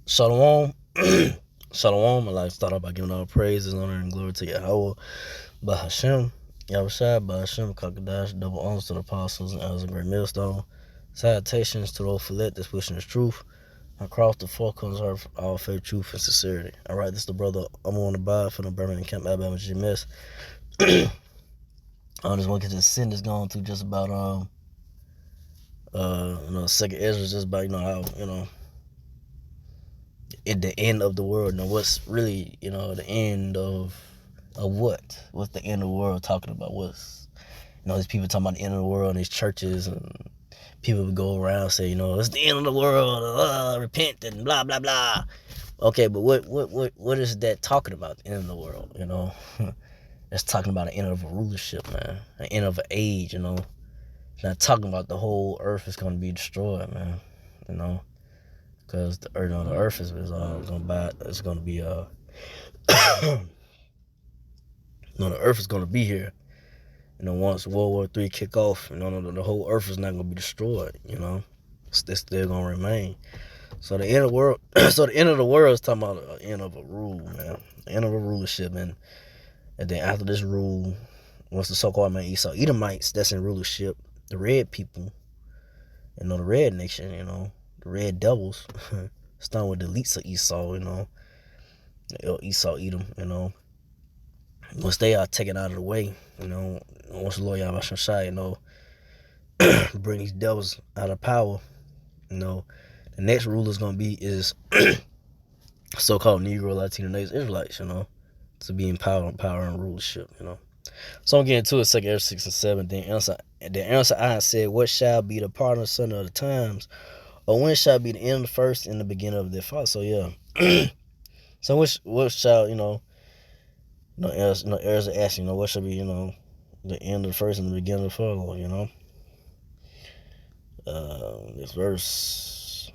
Shalom. Shalom. I like to start off by giving all praises, honor, and glory to Yahweh, Bahashem, Yahushua, Bahashem, Kakadash, double honors to the apostles and elders of Great Millstone. Salutations to those who let this pushing the truth. Across the four corners of all faith, truth, and sincerity. All right, this is the brother I'm on the bar from the Birmingham Camp, Alabama, GMS. I just want to get this sentence going through just about second Ezra, just about how at the end of the world. Now, what's really, the end of what? What's the end of the world talking about? What's, these people talking about the end of the world in these churches, and people would go around and say, it's the end of the world, repent and blah blah blah. Okay, but what is that talking about? The end of the world, That's talking about the end of a rulership, man. The end of an age, It's not talking about the whole earth is going to be destroyed, man. Because the earth is it's going to be the earth is going to be here. Once World War III kick off, the whole earth is not going to be destroyed. It's still going to remain. So the end of the world, the end of the world is talking about the end of a rule, man. The end of a rulership, and then after this rule, once the so-called man Esau, Edomites, that's in rulership, the red people, the red nation, the red devils, starting with the elites of Esau, Esau, Edom, once they are taken out of the way, once the Lord Yahweh Shai, bring these devils out of power, the next ruler is going to be is so-called Negro, Latino, Native Israelites, to be in power and rulership, So I'm getting to it, 2 Ezra 6 and 7. Then answer I said, what shall be the part of the son of the times? Or when shall be the end of the first and the beginning of their fall? So yeah. So what shall, Ezra asking, what shall be, the end of the first and the beginning of the fall, this verse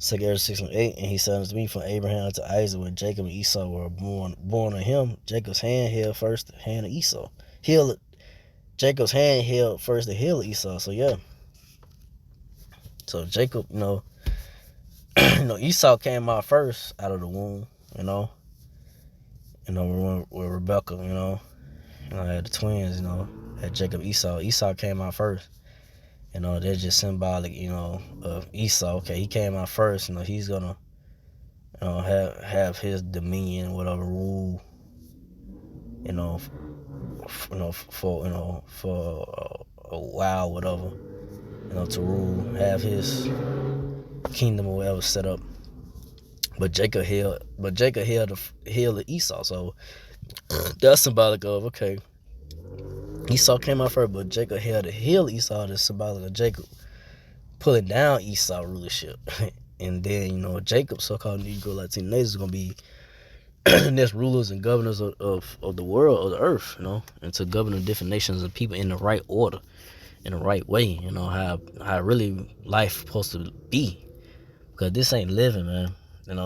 2 Ezra 6 and 8, and he said unto me, from Abraham to Isaac, when Jacob and Esau were born of him, Jacob's hand held first the hand of Esau. Jacob's hand held first the heel of Esau. So yeah. So Jacob, Esau came out first out of the womb, with Rebecca, had the twins, had Jacob, Esau. Esau came out first. They're just symbolic, of Esau. Okay, he came out first. He's gonna, have his dominion, whatever rule, for a while, whatever, to rule, have his kingdom or whatever set up. But Jacob held the heel of Esau. So that's symbolic of, okay, Esau came out first, but Jacob held the heel of Esau. That's symbolic of Jacob pulling down Esau rulership. And then, Jacob, so-called Negro Latino nation, is going to be the next rulers and governors of the world, of the earth, and to govern the different nations and people in the right order, in the right way, how really life supposed to be. Because this ain't living, man.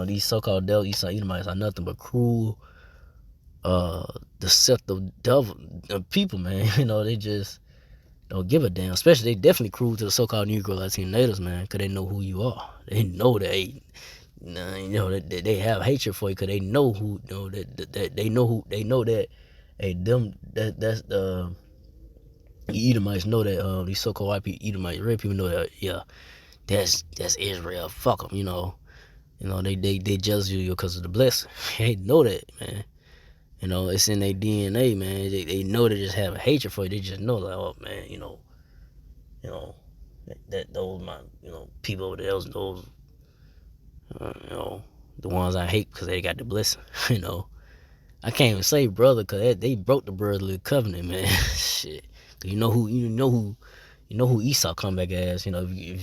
These so-called devil Esau Edomites are nothing but cruel, deceptive devil people, man. They just don't give a damn. Especially, they definitely cruel to the so-called Negro Latino natives, man, because they know who you are. They know that they have hatred for you, because they know who, that they know who, they know that, hey, that's the Edomites know that, these so-called white people, Edomites, red people know that, yeah, that's Israel. Fuck them, they jealous of you because of the blessing. They know that, man. It's in their DNA, man. They know they just have a hatred for you. They just know, like, oh man, that those my people over there, those the ones I hate because they got the blessing. I can't even say brother because they broke the brotherly covenant, man. Shit, you know who Esau come back as. If you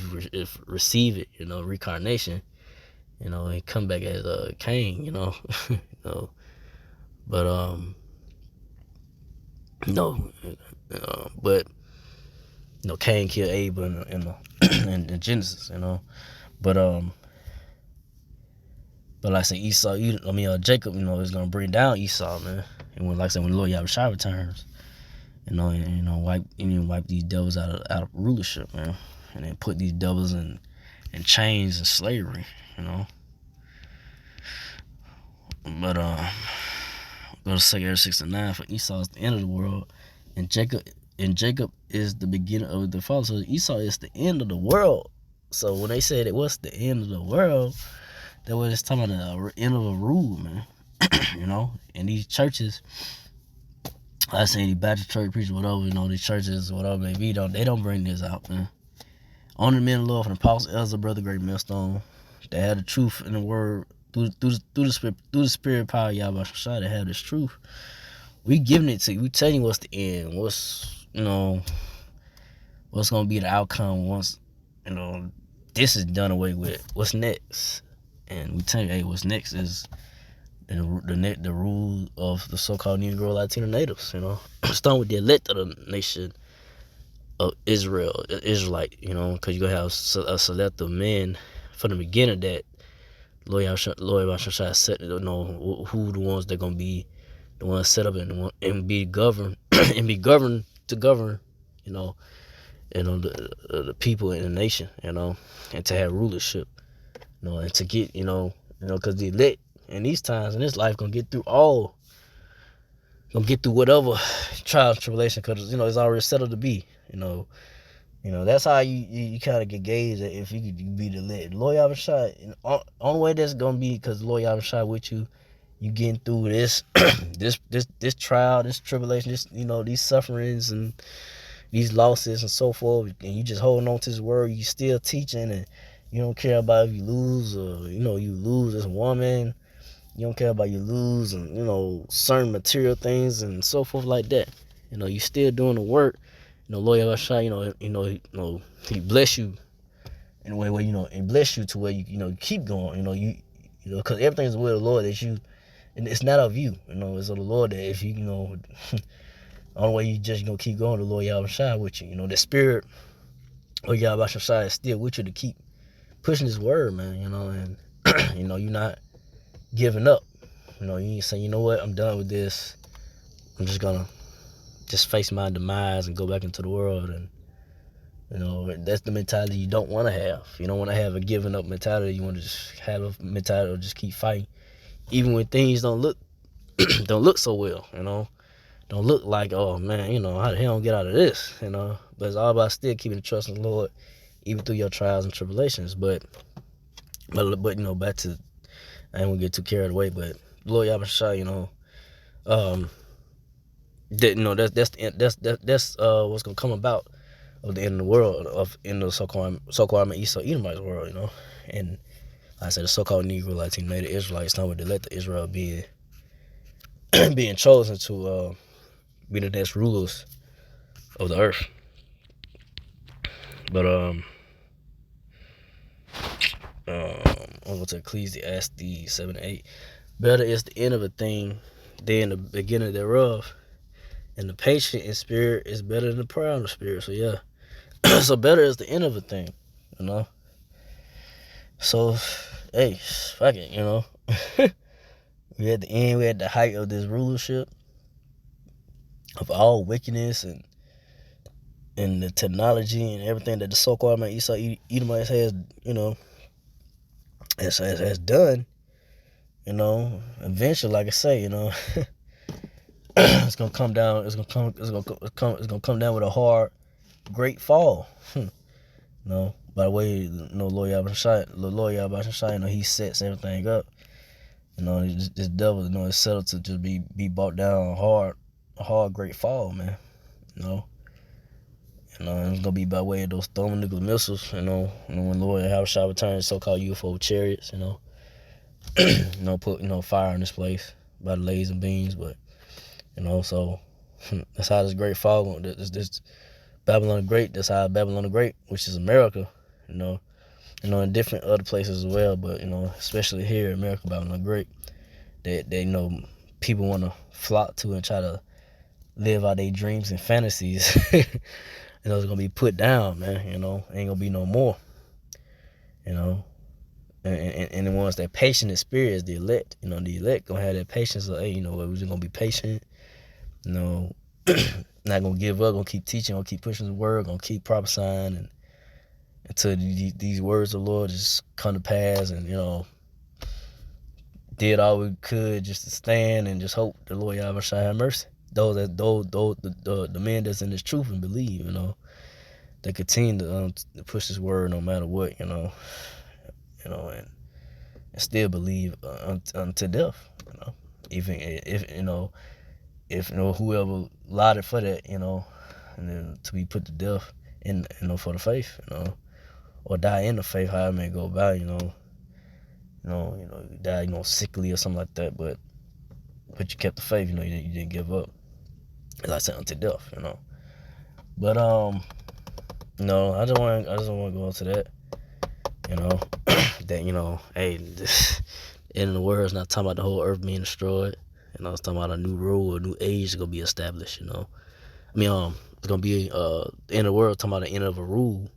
receive it, reincarnation. He come back as Cain. But no, but Cain killed Abel in Genesis, but like I said, Jacob, is gonna bring down Esau, man. And when, like I said, when the Lord Yahushua returns, wipe these devils out of rulership, man, and then put these devils in in chains and slavery, you know. But go to 2 Amos 6:9. For Esau is the end of the world, and Jacob is the beginning of the fall. So Esau is the end of the world. So when they said it was the end of the world, that was just talking about the end of a rule, man. You know, and these churches, I say any Baptist church preacher, whatever, you know, these churches, whatever it may be, they don't bring this out, man. Only the men of the Lord from the Apostle Ezra, Brother Great Millstone, they had the truth in the word through the spirit power of Yahweh Shai. They have this truth. We giving it to you. We telling you what's the end. What's what's gonna be the outcome once this is done away with. What's next? And we tell you, hey, what's next is the rule of the so-called Negro Latino natives. Starting with the elect of the nation of Israel, Israelite. Because you gonna have a select of men from the beginning that Lord Yahweh set, who the ones that gonna be the ones set up and be governed and be governed to govern, the people in the nation, and to have rulership, and to get, because the elect in these times in this life gonna get through whatever trials and tribulation, because it's already settled to be, that's how you kind of get gauged if you could be the elect. Lord Yahweh Shai, only way that's gonna be because Lord Yahweh Shai with you. You getting through this this trial, this tribulation, these sufferings and these losses and so forth, and you just holding on to His word. You still teaching, and you don't care about if you lose or you lose as a woman. You don't care about you lose and certain material things and so forth like that. You still doing the work. Lord Yahweh, He bless you in a way where He bless you to where you keep going. Because everything's the will of the Lord that you. And it's not of you, it's of the Lord that if you, only way you just keep going, the Lord Yahweh Shai with you. The spirit of Yahweh Shai is still with you to keep pushing His word, man. And you're not giving up. You ain't saying, you know what, I'm done with this. I'm just gonna face my demise and go back into the world. And that's the mentality you don't want to have. You don't want to have a giving up mentality. You want to just have a mentality of just keep fighting. Even when things don't look so well, don't look like, oh man, how the hell don't get out of this, but it's all about still keeping the trust in the Lord, even through your trials and tribulations. But back to, I ain't gonna get too carried away, but Lord Yahweh Shai, that's what's gonna come about of the end of the world, in the so-called Esau Edomite world, and. I said the so-called Negro Latino Native Israelites, not with the elect of Israel being chosen to be the next rulers of the earth. But I'm going to Ecclesiastes 7:8. Better is the end of a thing than the beginning thereof, and the patient in spirit is better than the proud in spirit. So yeah, so better is the end of a thing, So, hey, fuck it, we at the end, we at the height of this rulership of all wickedness and the technology and everything that the so-called Esau Edomites has, has done. Eventually, like I say, it's gonna come down. It's gonna come down with a hard, great fall. By the way, Lord Yahweh Shai, He sets everything up. This devil, is settled to just be brought down a hard, great fall, man. It's gonna be by way of those thermonuclear missiles. When Lord Yahweh Shai returns, so-called UFO chariots. Put fire in this place by the laser beams, but so that's how this great fall. This Babylon the Great. That's how Babylon the Great, which is America. In different other places as well, but especially here in America, Babylon the Great, they people want to flock to and try to live out their dreams and fantasies. It's gonna be put down, man. Ain't gonna be no more. And the ones that patient in spirit is the elect. The elect gonna have that patience of, hey, we're just gonna be patient. Not gonna give up. Gonna keep teaching. Gonna keep pushing the word. Gonna keep prophesying until these words of the Lord just come to pass, and did all we could just to stand and just hope the Lord Yahweh shall have mercy. Those the men that's in this truth and believe, they continue to push this word no matter what, and still believe unto death, even if whoever allotted for that, and then to be put to death in for the faith, or die in the faith, however it may go about, you die, sickly or something like that, but you kept the faith, you didn't give up. As I said, unto death, But I just want to go into that, that hey, this in the world is not talking about the whole earth being destroyed. It's talking about a new rule, a new age is gonna be established. It's gonna be the end of the world, talking about the end of a rule,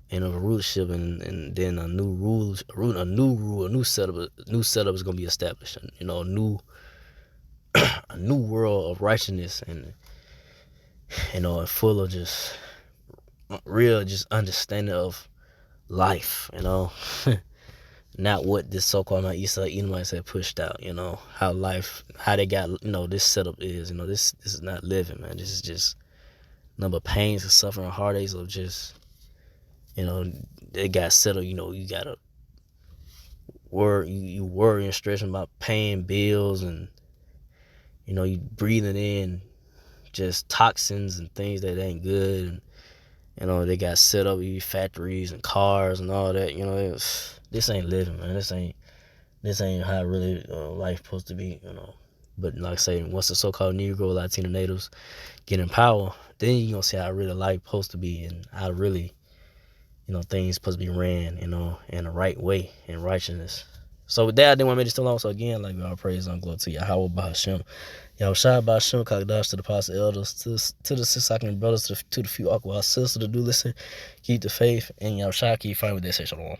end of a rulership, and then a new setup is gonna be established. A new world of righteousness, and and full of just real understanding of life. Not what this so-called Esau Edomites had pushed out. How they got this setup is. This is not living, man. This is just number of pains and suffering, heartaches of just they got settled. You gotta you worry and stressing about paying bills, and you breathing in just toxins and things that ain't good, and they got set up factories and cars and all that. This ain't living, man. This ain't how really life supposed to be. But like I say, once the so-called Negro, Latino natives get in power, then you gonna see how really life supposed to be, and how really things supposed to be ran, in the right way, in righteousness. So with that, I didn't want to make this too long. So again, like all praise and glory to Yahweh Bahashem. Yahweh Shai Bahashem, Kakadash to the apostle elders, to the Sisakin brothers, to the few Aqua sisters to do listen, keep the faith, and Yahweh Shai keep fighting with that. Say shalom.